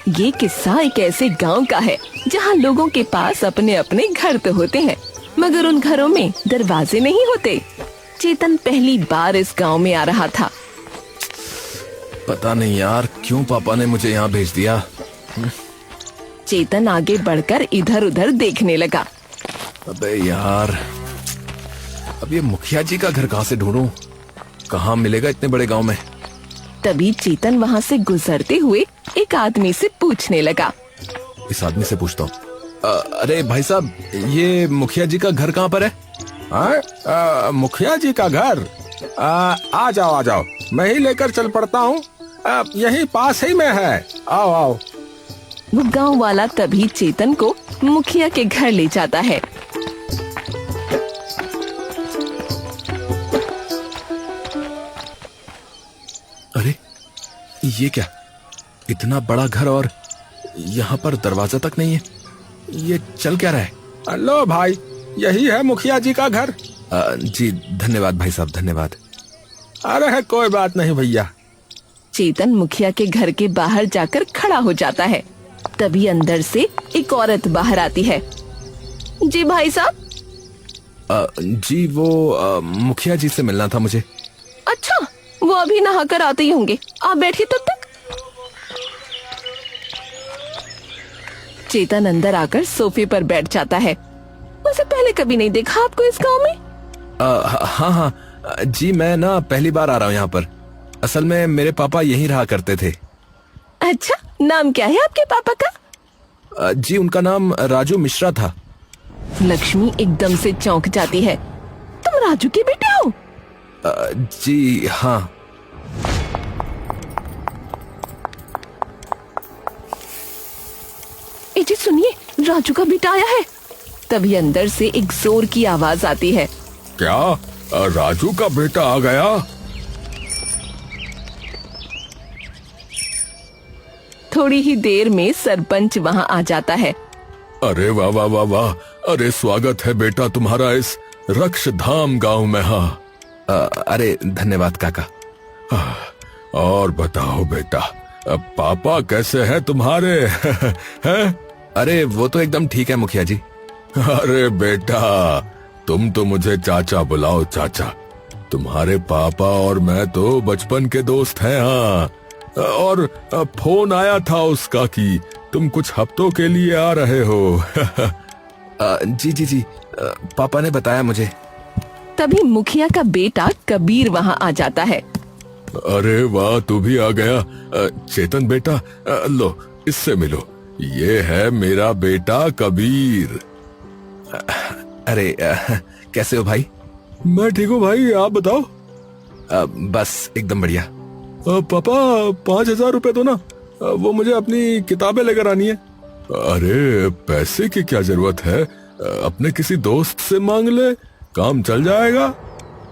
ये किस्सा एक ऐसे गांव का है जहां लोगों के पास अपने अपने घर तो होते हैं, मगर उन घरों में दरवाजे नहीं होते। चेतन पहली बार इस गांव में आ रहा था। पता नहीं यार क्यों पापा ने मुझे यहाँ भेज दिया। चेतन आगे बढ़कर इधर उधर देखने लगा। अबे यार, अब ये मुखिया जी का घर कहाँ से ढूंढूं? कहाँ मिलेगा इतने बड़े गांव में? तभी चेतन वहाँ से गुजरते हुए एक आदमी से पूछने लगा। इस आदमी से पूछता हूँ, अरे भाई साहब, ये मुखिया जी का घर कहाँ पर है? मुखिया जी का घर? आ जाओ, मैं ही लेकर चल पड़ता हूँ, यही पास ही में है, आओ आओ। वो गांव वाला तभी चेतन को मुखिया के घर ले जाता है। अरे ये क्या, इतना बड़ा घर और यहाँ पर दरवाजा तक नहीं है, ये चल क्या रहा है? लो भाई, यही है मुखिया जी का घर। जी धन्यवाद भाई साहब, धन्यवाद। अरे कोई बात नहीं भैया। चेतन मुखिया के घर के बाहर जाकर खड़ा हो जाता है। तभी अंदर से एक औरत बाहर आती है। जी भाई साहब। जी वो मुखिया जी से मिलना था मुझे। अच्छा, वो अभी नहाकर आते ही होंगे, आप बैठिए तब तक। चेतन अंदर आकर सोफे पर बैठ जाता है। वैसे पहले कभी नहीं देखा आपको इस गांव में? हाँ जी, मैं ना पहली बार आ रहा हूँ यहाँ पर। असल में मेरे पापा यहीं रहा करते थे। अच्छा, नाम क्या है आपके पापा का? जी उनका नाम राजू मिश्रा था। लक्ष्मी एकदम से चौंक जाती है। तुम राजू के बेटे हो? जी हाँ। जी सुनिए, राजू का बेटा आया है। तभी अंदर से एक जोर की आवाज आती है। क्या राजू का बेटा आ गया? थोड़ी ही देर में सरपंच वहाँ आ जाता है। अरे वाह वाह वाह वाह, अरे स्वागत है बेटा तुम्हारा इस रक्षधाम गांव में। हाँ अरे धन्यवाद काका। और बताओ बेटा, पापा कैसे हैं तुम्हारे? हैं? अरे वो तो एकदम ठीक है मुखिया जी। अरे बेटा, तुम तो मुझे चाचा बुलाओ, चाचा। तुम्हारे पापा और मैं तो बचपन के दोस्त हैं। हाँ, और फोन आया था उसका कि तुम कुछ हफ्तों के लिए आ रहे हो। जी पापा ने बताया मुझे। तभी मुखिया का बेटा कबीर वहाँ आ जाता है। अरे वाह, तू भी आ गया। चेतन बेटा, लो इससे मिलो, ये है मेरा बेटा कबीर। अरे कैसे हो भाई? मैं ठीक हूँ भाई, आप बताओ। बस एकदम बढ़िया। पापा 5,000 रुपए दो ना, वो मुझे अपनी किताबें लेकर आनी है। अरे पैसे की क्या जरूरत है, अपने किसी दोस्त से मांग ले, काम चल जाएगा।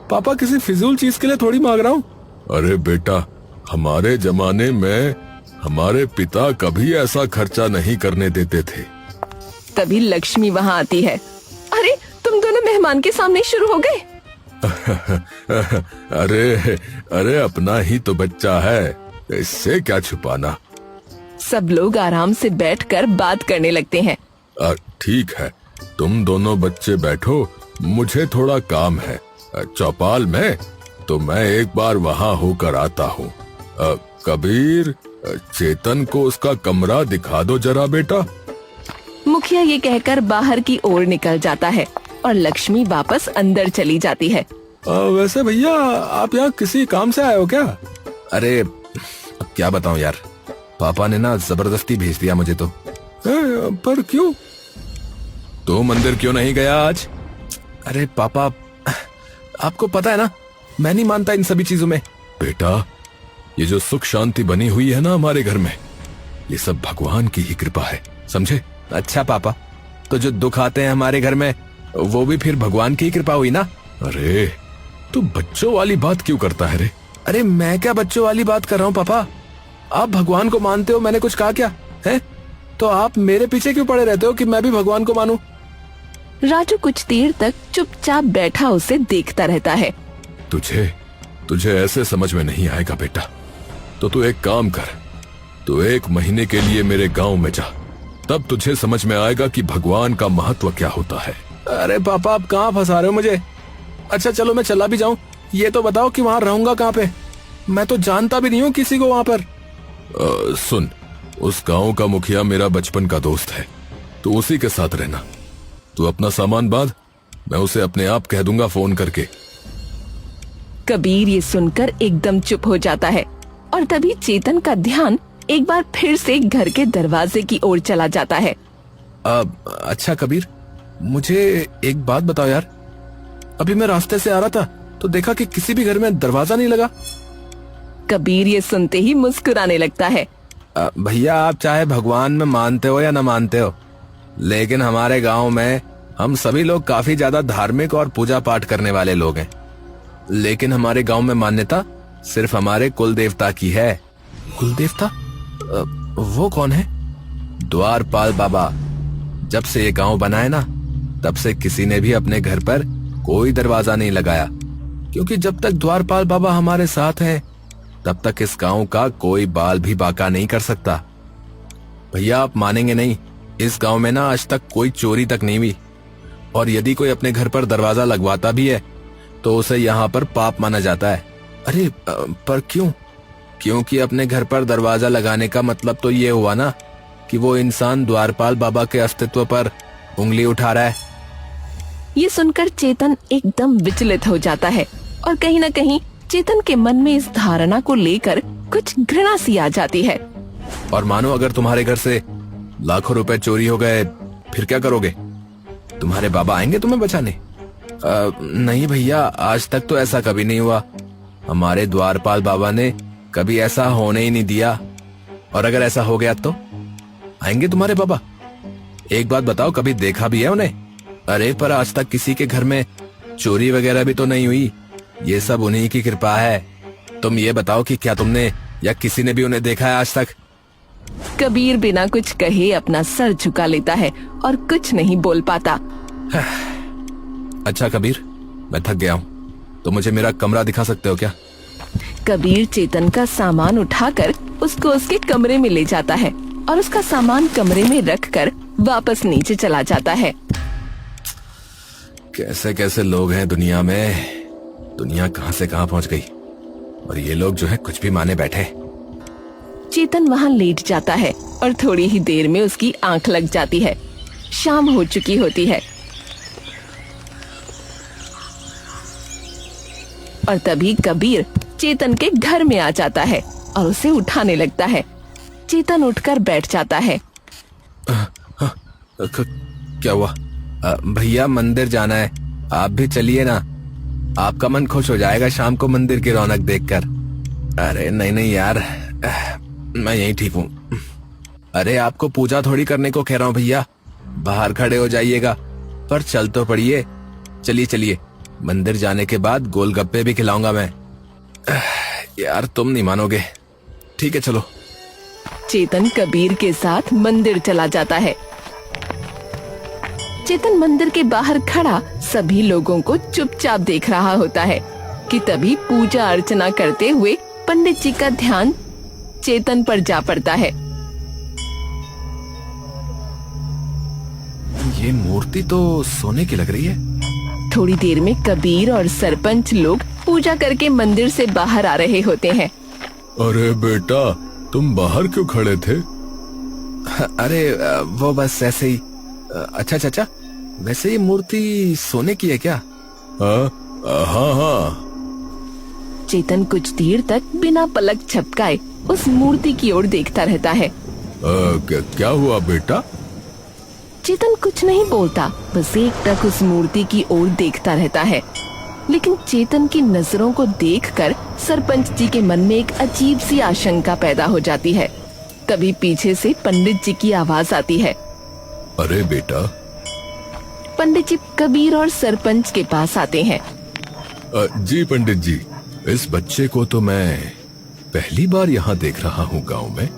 पापा किसी फिजूल चीज के लिए थोड़ी मांग रहा हूँ। अरे बेटा, हमारे जमाने में हमारे पिता कभी ऐसा खर्चा नहीं करने देते थे। तभी लक्ष्मी वहाँ आती है। अरे तुम दोनों मेहमान के सामने शुरू हो गए। अरे अपना ही तो बच्चा है, इससे क्या छुपाना। सब लोग आराम से बैठकर बात करने लगते हैं। ठीक है, तुम दोनों बच्चे बैठो, मुझे थोड़ा काम है चौपाल में, तो मैं एक बार वहाँ होकर आता हूँ। कबीर, चेतन को उसका कमरा दिखा दो जरा बेटा। मुखिया ये कहकर बाहर की ओर निकल जाता है और लक्ष्मी वापस अंदर चली जाती है। वैसे भैया, आप यहाँ किसी काम से आए हो क्या? अरे अब क्या बताऊं यार, पापा ने ना जबरदस्ती भेज दिया मुझे तो। पर क्यों? तो मंदिर क्यों नहीं गया आज? अरे पापा, आपको पता है ना, मैं नहीं मानता इन सभी चीजों में। बेटा, ये जो सुख शांति बनी हुई है ना हमारे घर में, ये सब भगवान की ही कृपा है, समझे? अच्छा पापा, तो जो दुख आते हैं हमारे घर में, वो भी फिर भगवान की ही कृपा हुई ना? अरे तू बच्चों वाली बात क्यों करता है रे? अरे मैं क्या बच्चों वाली बात कर रहा हूँ पापा, आप भगवान को मानते हो, मैंने कुछ कहा क्या है? तो आप मेरे पीछे क्यों पड़े रहते हो कि मैं भी भगवान को मानूं? राजू कुछ देर तक चुपचाप बैठा उसे देखता रहता है। तुझे ऐसे समझ में नहीं आएगा बेटा, तो तू एक काम कर, तो 1 महीने के लिए मेरे गांव में जा, तब तुझे समझ में आएगा कि भगवान का महत्व क्या होता है। अरे पापा, आप कहाँ फंसा रहे हो मुझे? अच्छा चलो मैं चला भी जाऊं, ये तो बताओ कि वहाँ रहूंगा कहाँ पे? मैं तो जानता भी नहीं हूँ किसी को वहाँ पर। सुन, उस गांव का मुखिया मेरा बचपन का दोस्त है, तो उसी के साथ रहना। तू अपना सामान बांध, मैं उसे अपने आप कह दूंगा फोन करके। कबीर ये सुनकर एकदम चुप हो जाता है और तभी चेतन का ध्यान एक बार फिर से घर के दरवाजे की ओर चला जाता है। अच्छा कबीर, मुझे एक बात बताओ यार, अभी मैं रास्ते से आ रहा था तो देखा कि किसी भी घर में दरवाजा नहीं लगा। कबीर ये सुनते ही मुस्कुराने लगता है। भैया, आप चाहे भगवान में मानते हो या न मानते हो, लेकिन हमारे गांव में हम सभी लोग काफी ज्यादा धार्मिक और पूजा पाठ करने वाले लोग हैं। लेकिन हमारे गांव में मान्यता सिर्फ हमारे कुल देवता की है। कुल देवता? वो कौन है? द्वारपाल बाबा। जब से ये गांव बना है ना, तब से किसी ने भी अपने घर पर कोई दरवाजा नहीं लगाया, क्योंकि जब तक द्वारपाल बाबा हमारे साथ हैं, तब तक इस गांव का कोई बाल भी बाका नहीं कर सकता। भैया, आप मानेंगे नहीं, इस गांव में ना आज तक कोई चोरी तक नहीं हुई, और यदि कोई अपने घर पर दरवाजा लगवाता भी है तो उसे यहाँ पर पाप माना जाता है। अरे पर क्यों? क्योंकि अपने घर पर दरवाजा लगाने का मतलब तो ये हुआ ना कि वो इंसान द्वारपाल बाबा के अस्तित्व पर उंगली उठा रहा है। ये सुनकर चेतन एकदम विचलित हो जाता है और कहीं न कहीं चेतन के मन में इस धारणा को लेकर कुछ घृणा सी आ जाती है। और मानो अगर तुम्हारे घर से लाखों रुपए चोरी हो गए, फिर क्या करोगे? तुम्हारे बाबा आएंगे तुम्हें बचाने? नहीं भैया, आज तक तो ऐसा कभी नहीं हुआ। हमारे द्वारपाल बाबा ने कभी ऐसा होने ही नहीं दिया। और अगर ऐसा हो गया तो आएंगे तुम्हारे बाबा? एक बात बताओ, कभी देखा भी है उन्हें? अरे पर आज तक किसी के घर में चोरी वगैरह भी तो नहीं हुई। ये सब उन्हीं की कृपा है। तुम ये बताओ कि क्या तुमने या किसी ने भी उन्हें देखा है आज तक? कबीर बिना कुछ कहे अपना सर झुका लेता है और कुछ नहीं बोल पाता। अच्छा कबीर, मैं थक गया हूँ, तो मुझे मेरा कमरा दिखा सकते हो क्या? कबीर चेतन का सामान उठाकर उसको उसके कमरे में ले जाता है और उसका सामान कमरे में रखकर वापस नीचे चला जाता है। कैसे कैसे लोग हैं दुनिया में, दुनिया कहां से कहां पहुंच गई, और ये लोग जो है कुछ भी माने बैठे। चेतन वहाँ लेट जाता है और थोड़ी ही देर में उसकी आंख लग जाती है। शाम हो चुकी होती है और तभी कबीर चेतन के घर में आ जाता है और उसे उठाने लगता है। चेतन उठकर बैठ जाता है। क्या हुआ? भैया, मंदिर जाना है, आप भी चलिए ना। आपका मन खुश हो जाएगा शाम को मंदिर की रौनक देखकर। अरे नहीं नहीं यार, मैं यहीं ठीक हूँ। अरे आपको पूजा थोड़ी करने को कह रहा हूँ भैया, बाहर खड़े हो जाइएगा, पर चल तो पड़िए। चलिए चलिए, मंदिर जाने के बाद गोलगप्पे भी खिलाऊंगा मैं। यार तुम नहीं मानोगे। ठीक है चलो। चेतन कबीर के साथ मंदिर चला जाता है। चेतन मंदिर के बाहर खड़ा सभी लोगों को चुपचाप देख रहा होता है कि तभी पूजा अर्चना करते हुए पंडित जी का ध्यान चेतन पर जा पड़ता है। ये मूर्ति तो सोने की लग रही है। थोड़ी देर में कबीर और सरपंच लोग पूजा करके मंदिर से बाहर आ रहे होते हैं। अरे बेटा, तुम बाहर क्यों खड़े थे? अरे वो बस ऐसे ही। अच्छा चाचा, वैसे ये मूर्ति सोने की है क्या? हाँ हाँ। चेतन कुछ देर तक बिना पलक झपकाए उस मूर्ति की ओर देखता रहता है। क्या हुआ बेटा? चेतन कुछ नहीं बोलता, बस एकटक उस मूर्ति की ओर देखता रहता है। लेकिन चेतन की नजरों को देखकर सरपंच जी के मन में एक अजीब सी आशंका पैदा हो जाती है। तभी पीछे से पंडित जी की आवाज आती है। अरे बेटा। पंडित जी कबीर और सरपंच के पास आते हैं। जी पंडित जी, इस बच्चे को तो मैं पहली बार यहाँ देख रहा हूँ गांव में।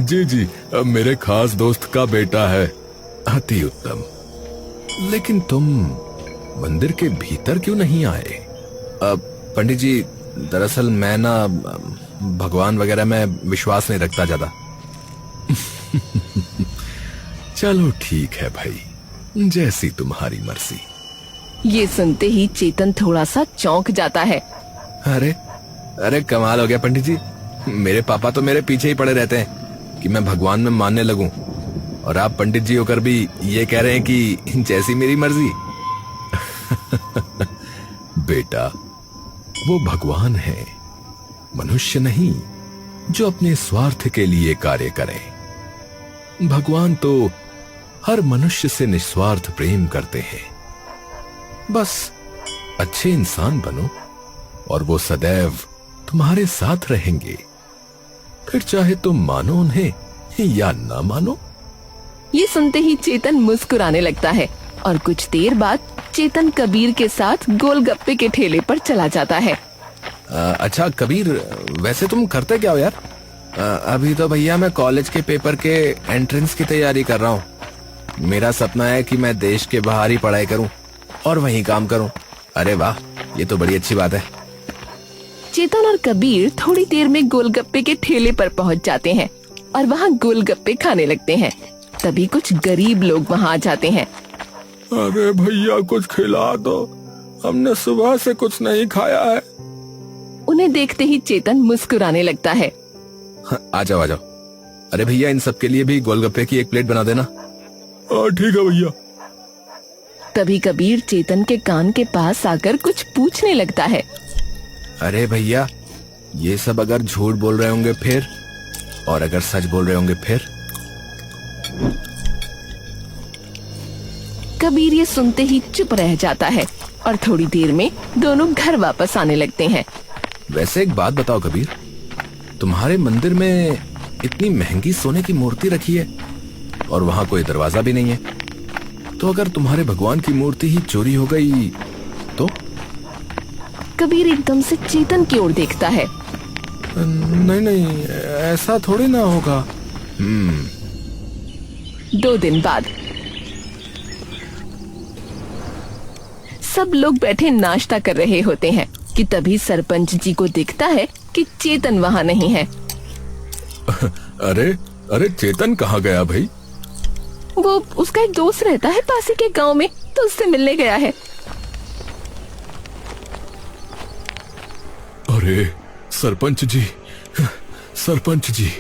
जी जी, मेरे खास दोस्त का बेटा है। अति उत्तम। लेकिन तुम मंदिर के भीतर क्यों नहीं आए? पंडित जी, दरअसल मैं ना भगवान वगैरह में विश्वास नहीं रखता ज्यादा। चलो ठीक है भाई, जैसी तुम्हारी मर्जी। ये सुनते ही चेतन थोड़ा सा चौंक जाता है। अरे अरे कमाल हो गया पंडित जी, मेरे पापा तो मेरे पीछे ही पड़े रहते हैं कि मैं भगवान में मानने लगूं, और आप पंडित जी होकर भी ये कह रहे हैं कि जैसी मेरी मर्जी। बेटा, वो भगवान है, मनुष्य नहीं जो अपने स्वार्थ के लिए कार्य करे। भगवान तो हर मनुष्य से निस्वार्थ प्रेम करते हैं। बस अच्छे इंसान बनो और वो सदैव तुम्हारे साथ रहेंगे, फिर चाहे तुम मानो उन्हें या ना मानो। ये सुनते ही चेतन मुस्कुराने लगता है और कुछ देर बाद चेतन कबीर के साथ गोलगप्पे के ठेले पर चला जाता है। अच्छा कबीर, वैसे तुम करते क्या हो यार? अभी तो भैया मैं कॉलेज के पेपर के एंट्रेंस की तैयारी कर रहा हूँ। मेरा सपना है कि मैं देश के बाहर ही पढ़ाई करूँ और वहीं काम करूँ। अरे वाह, ये तो बड़ी अच्छी बात है। चेतन और कबीर थोड़ी देर में गोलगप्पे के ठेले पर पहुंच जाते हैं और वहां गोलगप्पे खाने लगते हैं। तभी कुछ गरीब लोग वहां आ जाते हैं। अरे भैया, कुछ खिला दो, हमने सुबह से कुछ नहीं खाया है। उन्हें देखते ही चेतन मुस्कुराने लगता है। आ जाओ आ जाओ। अरे भैया, इन सबके लिए भी गोलगप्पे की एक प्लेट बना देना। ठीक है भैया। तभी कबीर चेतन के कान के पास आकर कुछ पूछने लगता है। अरे भैया, ये सब अगर झूठ बोल रहे होंगे फिर, और अगर सच बोल रहे होंगे फिर? कबीर ये सुनते ही चुप रह जाता है और थोड़ी देर में दोनों घर वापस आने लगते हैं। वैसे एक बात बताओ कबीर, तुम्हारे मंदिर में इतनी महंगी सोने की मूर्ति रखी है और वहाँ कोई दरवाजा भी नहीं है, तो अगर तुम्हारे भगवान की मूर्ति ही चोरी हो गई तो? कबीर एकदम से चेतन की ओर देखता है। नहीं नहीं, ऐसा थोड़ी ना होगा। 2 दिन बाद सब लोग बैठे नाश्ता कर रहे होते हैं कि तभी सरपंच जी को दिखता है कि चेतन वहाँ नहीं है। अरे अरे, चेतन कहाँ गया भाई? वो उसका एक दोस्त रहता है पास ही के गांव में, तो उससे मिलने गया है। अरे सरपंच जी, सरपंच जी।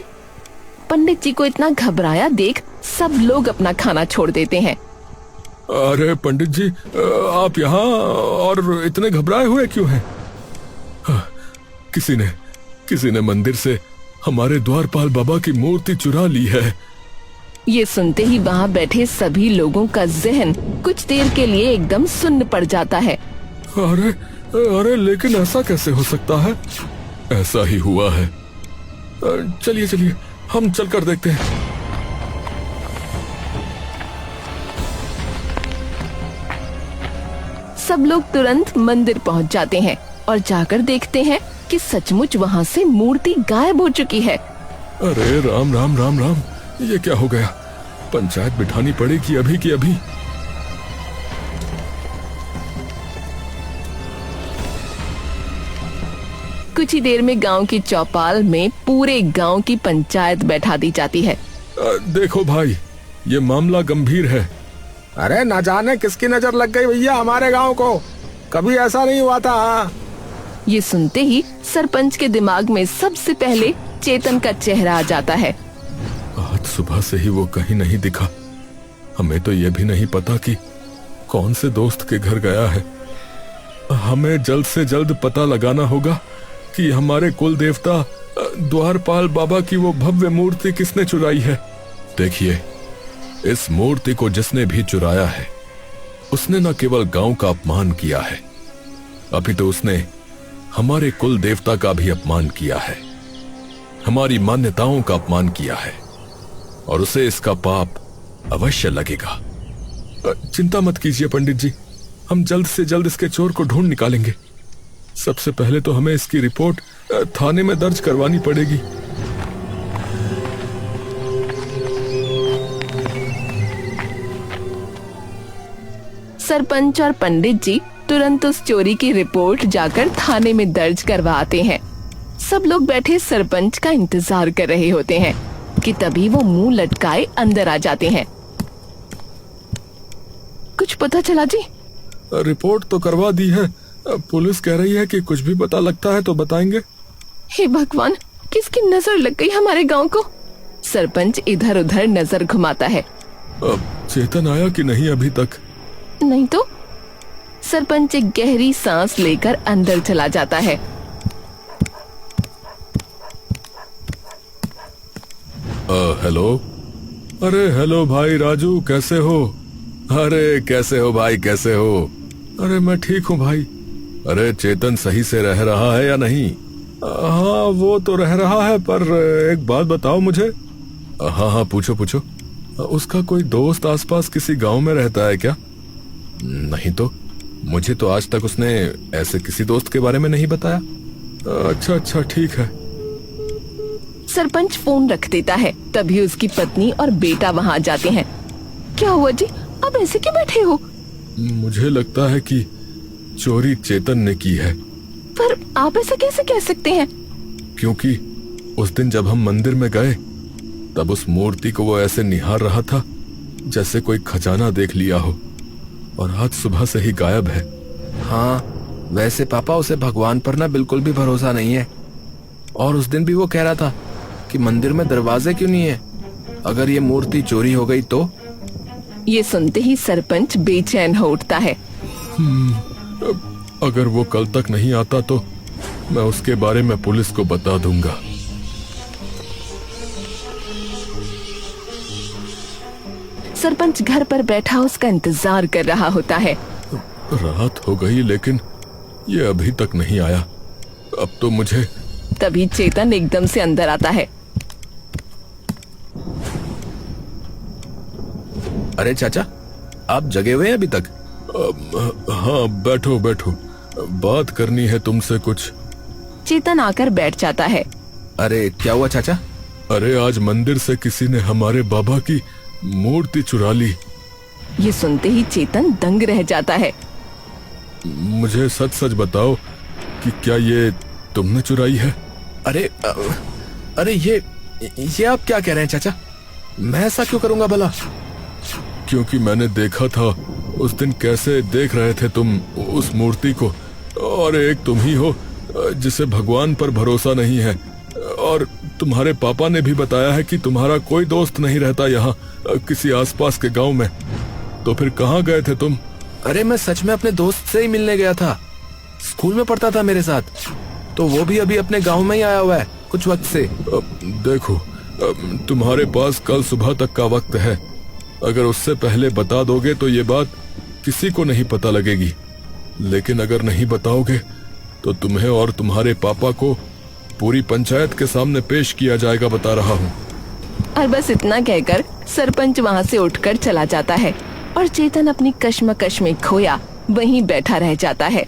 पंडित जी को इतना घबराया देख सब लोग अपना खाना छोड़ देते हैं। अरे पंडित जी, आप यहाँ और इतने घबराए हुए क्यों हैं? किसी ने मंदिर से हमारे द्वारपाल बाबा की मूर्ति चुरा ली है। ये सुनते ही वहाँ बैठे सभी लोगों का जहन कुछ देर के लिए एकदम सुन्न पड़ जाता है। अरे अरे, लेकिन ऐसा कैसे हो सकता है? ऐसा ही हुआ है। चलिए चलिए, हम चलकर देखते हैं। सब लोग तुरंत मंदिर पहुंच जाते हैं और जाकर देखते हैं कि सचमुच वहाँ से मूर्ति गायब हो चुकी है। अरे राम राम राम राम, ये क्या हो गया? पंचायत बिठानी पड़ेगी अभी की अभी। कुछ ही देर में गांव की चौपाल में पूरे गांव की पंचायत बैठा दी जाती है। देखो भाई, ये मामला गंभीर है। अरे न जाने किसकी नजर लग गई भैया हमारे गांव को, कभी ऐसा नहीं हुआ था। ये सुनते ही सरपंच के दिमाग में सबसे पहले चेतन का चेहरा आ जाता है। आज सुबह से ही वो कहीं नहीं दिखा। हमें तो ये भी नहीं पता कि कौन से दोस्त के घर गया है। हमें जल्द से जल्द पता लगाना होगा कि हमारे कुल देवता द्वारपाल बाबा की वो भव्य मूर्ति किसने चुराई है। देखिए, इस मूर्ति को जिसने भी चुराया है उसने न केवल गांव का अपमान किया है, अभी तो उसने हमारे कुल देवता का भी अपमान किया है, हमारी मान्यताओं का अपमान किया है, और उसे इसका पाप अवश्य लगेगा। चिंता मत कीजिए पंडित जी, हम जल्द से जल्द इसके चोर को ढूंढ निकालेंगे। सबसे पहले तो हमें इसकी रिपोर्ट थाने में दर्ज करवानी पड़ेगी। सरपंच और पंडित जी तुरंत उस चोरी की रिपोर्ट जाकर थाने में दर्ज करवाते हैं। सब लोग बैठे सरपंच का इंतजार कर रहे होते हैं कि तभी वो मुंह लटकाए अंदर आ जाते हैं। कुछ पता चला जी? रिपोर्ट तो करवा दी है, पुलिस कह रही है कि कुछ भी पता लगता है तो बताएंगे। हे भगवान, किसकी नजर लग गई हमारे गांव को? सरपंच इधर उधर नजर घुमाता है। अब चेतन आया कि नहीं अभी तक? नहीं तो। सरपंच एक गहरी सांस लेकर अंदर चला जाता है। हेलो। अरे हेलो भाई राजू, कैसे हो? अरे कैसे हो भाई, कैसे हो? अरे मैं ठीक हूँ भाई। अरे चेतन सही से रह रहा है या नहीं? हाँ वो तो रह रहा है, पर एक बात बताओ मुझे। हाँ हाँ पूछो पूछो। उसका कोई दोस्त आसपास किसी गांव में रहता है क्या? नहीं तो, मुझे तो आज तक उसने ऐसे किसी दोस्त के बारे में नहीं बताया। अच्छा अच्छा ठीक है। सरपंच फोन रख देता है। तभी उसकी पत्नी और बेटा वहाँ आ जाते हैं। क्या हुआ जी, आप ऐसे क्यों बैठे हो? मुझे लगता है कि चोरी चेतन ने की है। पर आप ऐसा कैसे कह सकते हैं? क्योंकि उस दिन जब हम मंदिर में गए तब उस मूर्ति को वो ऐसे निहार रहा था जैसे कोई खजाना देख लिया हो, और आज सुबह से ही गायब है। हाँ, वैसे पापा उसे भगवान पर ना बिल्कुल भी भरोसा नहीं है। और उस दिन भी वो कह रहा था कि मंदिर में दरवाजे क्यों नहीं है, अगर ये मूर्ति चोरी हो गई तो। ये सुनते ही सरपंच बेचैन हो उठता है। अगर वो कल तक नहीं आता तो मैं उसके बारे में पुलिस को बता दूंगा। सरपंच घर पर बैठा उसका इंतजार कर रहा होता है। रात हो गई लेकिन ये अभी तक नहीं आया। अब तो मुझे। तभी चेतन एकदम से अंदर आता है। अरे चाचा, आप जगे हुए हैं अभी तक? हाँ बैठो बैठो, बात करनी है तुमसे कुछ। चेतन आकर बैठ जाता है। अरे क्या हुआ चाचा? अरे आज मंदिर से किसी ने हमारे बाबा की मूर्ति चुरा ली। ये सुनते ही चेतन दंग रह जाता है। मुझे सच सच बताओ कि क्या ये तुमने चुराई है? अरे ये आप क्या कह रहे हैं चाचा? मैं ऐसा क्यों करूंगा भला? क्योंकि मैंने देखा था उस दिन कैसे देख रहे थे तुम उस मूर्ति को, और एक तुम ही हो जिसे भगवान पर भरोसा नहीं है। और तुम्हारे पापा ने भी बताया है कि तुम्हारा कोई दोस्त नहीं रहता यहाँ किसी आसपास के गांव में। तो फिर कहाँ गए थे तुम? अरे मैं सच में अपने दोस्त से ही मिलने गया था। स्कूल में पढ़ता था मेरे साथ, तो वो भी अभी अपने गांव में ही आया हुआ है कुछ वक्त से। देखो, तुम्हारे पास कल सुबह तक का वक्त है। अगर उससे पहले बता दोगे तो ये बात किसी को नहीं पता लगेगी, लेकिन अगर नहीं बताओगे तो तुम्हें और तुम्हारे पापा को पूरी पंचायत के सामने पेश किया जाएगा, बता रहा हूँ। और बस इतना कहकर सरपंच वहाँ से उठकर चला जाता है और चेतन अपनी कश्मकश में खोया वहीं बैठा रह जाता है।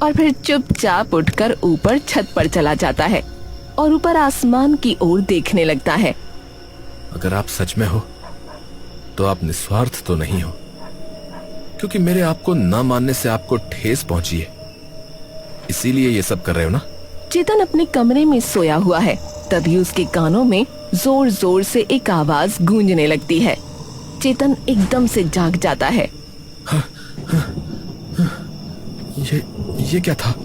और फिर चुपचाप उठकर ऊपर छत पर चला जाता है और ऊपर आसमान की ओर देखने लगता है। अगर आप सच में हो तो आप निस्वार्थ तो नहीं हो, क्योंकि मेरे आपको न मानने से आपको ठेस पहुंची है, इसीलिए ये सब कर रहे हो ना? चेतन अपने कमरे में सोया हुआ है। तभी उसके कानों में जोर जोर से एक आवाज गूंजने लगती है। चेतन एकदम से जाग जाता है। ये क्या था?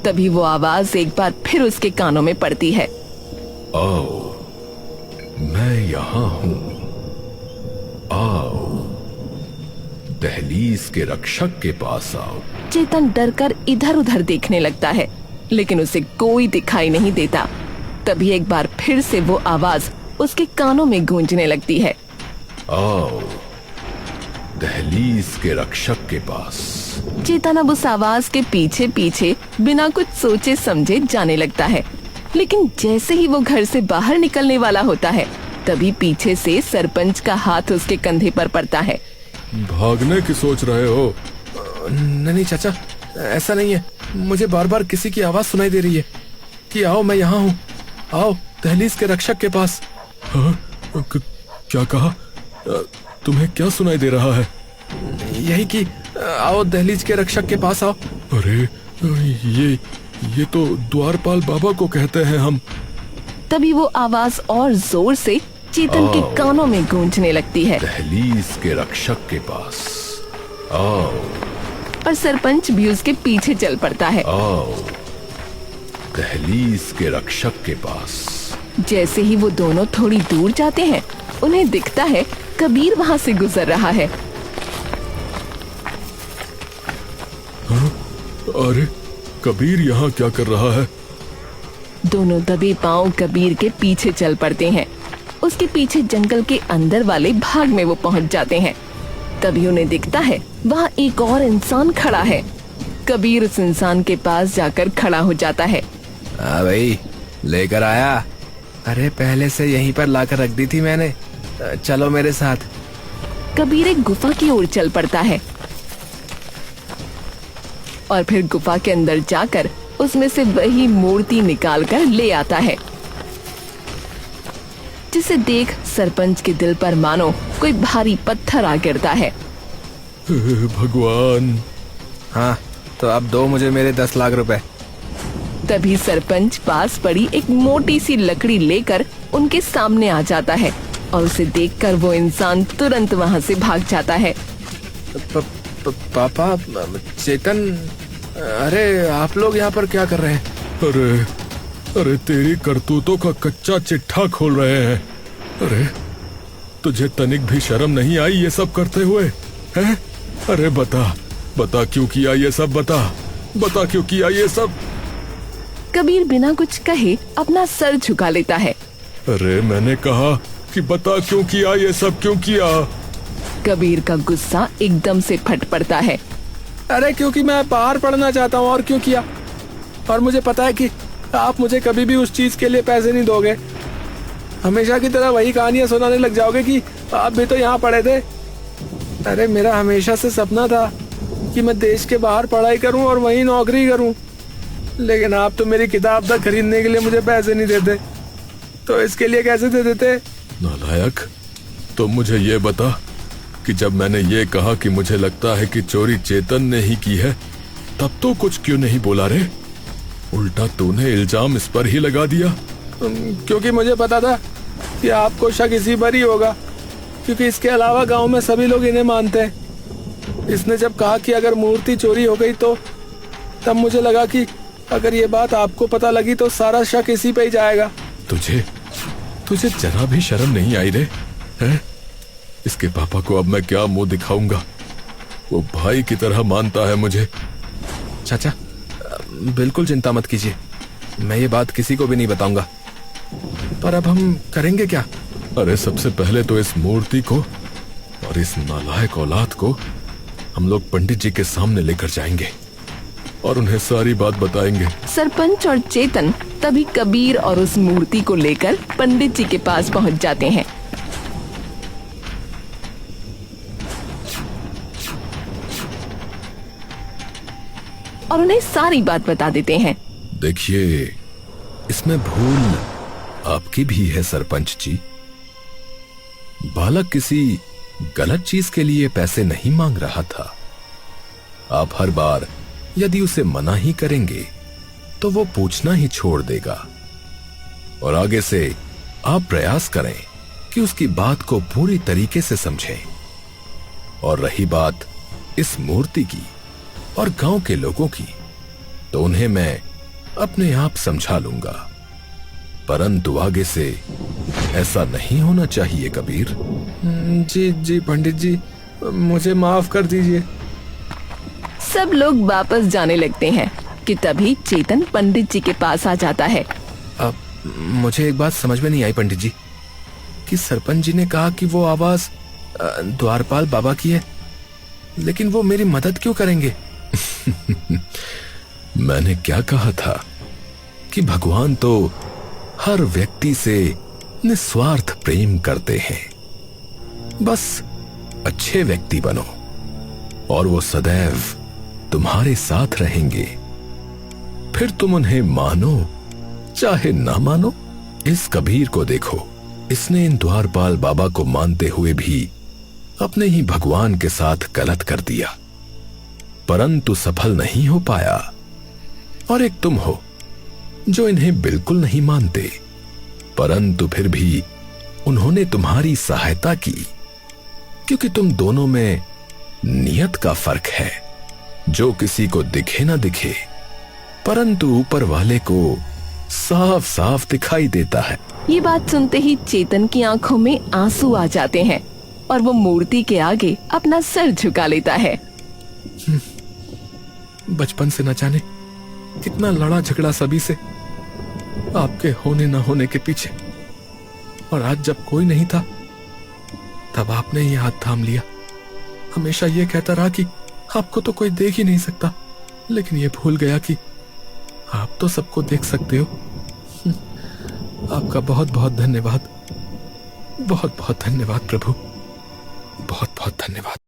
तभी वो आवाज एक बार फिर उसके कानों में पड़ती है। आओ, मैं यहाँ हूँ। आओ, दहलीज के रक्षक के पास आओ। चेतन डरकर इधर उधर देखने लगता है, लेकिन उसे कोई दिखाई नहीं देता। तभी एक बार फिर से वो आवाज उसके कानों में गूंजने लगती है। आओ, दहलीज के रक्षक के पास। चेतन अब उस आवाज के पीछे पीछे बिना कुछ सोचे समझे जाने लगता है, लेकिन जैसे ही वो घर से बाहर निकलने वाला होता है तभी पीछे से सरपंच का हाथ उसके कंधे पर पड़ता है। भागने की सोच रहे हो? नहीं चाचा, ऐसा नहीं है। मुझे बार बार किसी की आवाज सुनाई दे रही है कि आओ, मैं यहाँ हूँ, आओ दहलीज के रक्षक के पास। हाँ? क्या कहा? तुम्हें क्या सुनाई दे रहा है? यही कि आओ दहलीज के रक्षक के पास आओ। अरे ये तो द्वारपाल बाबा को कहते हैं हम। तभी वो आवाज और जोर से चेतन के कानों में गूंजने लगती है दहलीज के रक्षक के पास आओ, और सरपंच भी उसके पीछे चल पड़ता है। आओ, दहलीज के रक्षक के पास। जैसे ही वो दोनों थोड़ी दूर जाते हैं, उन्हें दिखता है कबीर वहाँ से गुजर रहा है। अरे कबीर यहाँ क्या कर रहा है? दोनों दबे पांव कबीर के पीछे चल पड़ते हैं। उसके पीछे जंगल के अंदर वाले भाग में वो पहुंच जाते हैं। तभी उन्हें दिखता है वहाँ एक और इंसान खड़ा है। कबीर उस इंसान के पास जाकर खड़ा हो जाता है। हाँ भाई, लेकर आया। अरे पहले से यहीं पर लाकर रख दी थी मैंने, चलो मेरे साथ। कबीर एक गुफा की ओर चल पड़ता है और फिर गुफा के अंदर जाकर उसमें से वही मूर्ति निकालकर ले आता है, जिसे देख सरपंच के दिल पर मानो कोई भारी पत्थर आ गिरता है। भगवान। हाँ, तो अब दो मुझे मेरे 10 लाख रुपए। तभी सरपंच पास पड़ी एक मोटी सी लकड़ी लेकर उनके सामने आ जाता है और उसे देखकर वो इंसान तुरंत वहाँ से भाग जाता है। पापा, चेतन, अरे आप लोग यहाँ पर क्या कर रहे हैं? अरे तेरी करतूतों का कच्चा चिट्ठा खोल रहे हैं। अरे तुझे तनिक भी शर्म नहीं आई ये सब करते हुए हैं? अरे बता क्यों किया ये सब? बता क्यों किया ये सब? कबीर बिना कुछ कहे अपना सर झुका लेता है। अरे मैंने कहा कि बता क्यों किया ये सब, क्यों किया? कबीर का गुस्सा एकदम से फट पड़ता है। अरे क्योंकि मैं बाहर पढ़ना चाहता हूँ, और क्यों किया? और मुझे पता है कि आप मुझे कभी भी उस चीज के लिए पैसे नहीं दोगे। हमेशा की तरह वही कहानियां सुनाने लग जाओगे कि आप भी तो यहाँ पढ़े थे। अरे मेरा हमेशा से सपना था कि मैं देश के बाहर पढ़ाई करूँ और वहीं नौकरी करूँ, लेकिन आप तो मेरी किताब तक खरीदने के लिए मुझे पैसे नहीं देते, तो इसके लिए कैसे दे देते? नालायक, तो मुझे ये बता कि जब मैंने ये कहा कि मुझे लगता है कि चोरी चेतन ने ही की है, तब तो कुछ क्यों नहीं बोला रे? उल्टा तूने इल्जाम इस पर ही लगा दिया। क्योंकि मुझे पता था कि आपको शक इसी पर ही होगा, क्योंकि इसके अलावा गांव में सभी लोग इन्हें मानते हैं। इसने जब कहा कि अगर मूर्ति चोरी हो गई तो तब मुझे लगा कि अगर ये बात आपको पता लगी तो सारा शक इसी पे ही जाएगा। तुझे जरा भी शर्म नहीं आई रे? हैं? इसके पापा को अब मैं क्या मुंह दिखाऊंगा? वो भाई की तरह मानता है मुझे। चाचा, बिल्कुल चिंता मत कीजिए, मैं ये बात किसी को भी नहीं बताऊंगा। पर अब हम करेंगे क्या? अरे सबसे पहले तो इस मूर्ति को और इस नालायक औलाद को हम लोग पंडित जी के सामने लेकर जाएंगे और उन्हें सारी बात बताएंगे। सरपंच और चेतन तभी कबीर और उस मूर्ति को लेकर पंडित जी के पास पहुंच जाते हैं। और उन्हें सारी बात बता देते हैं। देखिए, इसमें भूल आपकी भी है सरपंच जी। बालक किसी गलत चीज के लिए पैसे नहीं मांग रहा था। आप हर बार यदि उसे मना ही करेंगे तो वो पूछना ही छोड़ देगा, और आगे से आप प्रयास करें कि उसकी बात को पूरी तरीके से समझें। और रही बात इस मूर्ति की और गांव के लोगों की, तो उन्हें मैं अपने आप समझा लूंगा, परंतु आगे से ऐसा नहीं होना चाहिए कबीर। जी पंडित जी, मुझे माफ कर दीजिए। सब लोग वापस जाने लगते हैं कि तभी चेतन पंडित जी के पास आ जाता है। अब मुझे एक बात समझ में नहीं आई पंडित जी, कि सरपंच जी ने कहा कि वो आवाज द्वारपाल बाबा की है, लेकिन वो मेरी मदद क्यों करेंगे? मैंने क्या कहा था कि भगवान तो हर व्यक्ति से निस्वार्थ प्रेम करते हैं। बस अच्छे व्यक्ति बनो और वो सदैव तुम्हारे साथ रहेंगे। फिर तुम उन्हें मानो चाहे ना मानो। इस कबीर को देखो, इसने इन द्वारपाल बाबा को मानते हुए भी अपने ही भगवान के साथ गलत कर दिया, परंतु सफल नहीं हो पाया। और एक तुम हो जो इन्हें बिल्कुल नहीं मानते, परंतु फिर भी उन्होंने तुम्हारी सहायता की, क्योंकि तुम दोनों में नियत का फर्क है, जो किसी को दिखे ना दिखे, परंतु ऊपर वाले को साफ साफ दिखाई देता है। ये बात सुनते ही चेतन की आंखों में आंसू आ जाते हैं और वो मूर्ति के आगे अपना सर झुका लेता है। बचपन से न जाने कितना लड़ा झगड़ा सभी से, आपके होने न होने के पीछे, और आज जब कोई नहीं था तब आपने ये हाथ थाम लिया। हमेशा ये कहता रहा कि आपको तो कोई देख ही नहीं सकता, लेकिन ये भूल गया कि आप तो सबको देख सकते हो। आपका बहुत बहुत धन्यवाद, बहुत बहुत धन्यवाद प्रभु, बहुत बहुत धन्यवाद।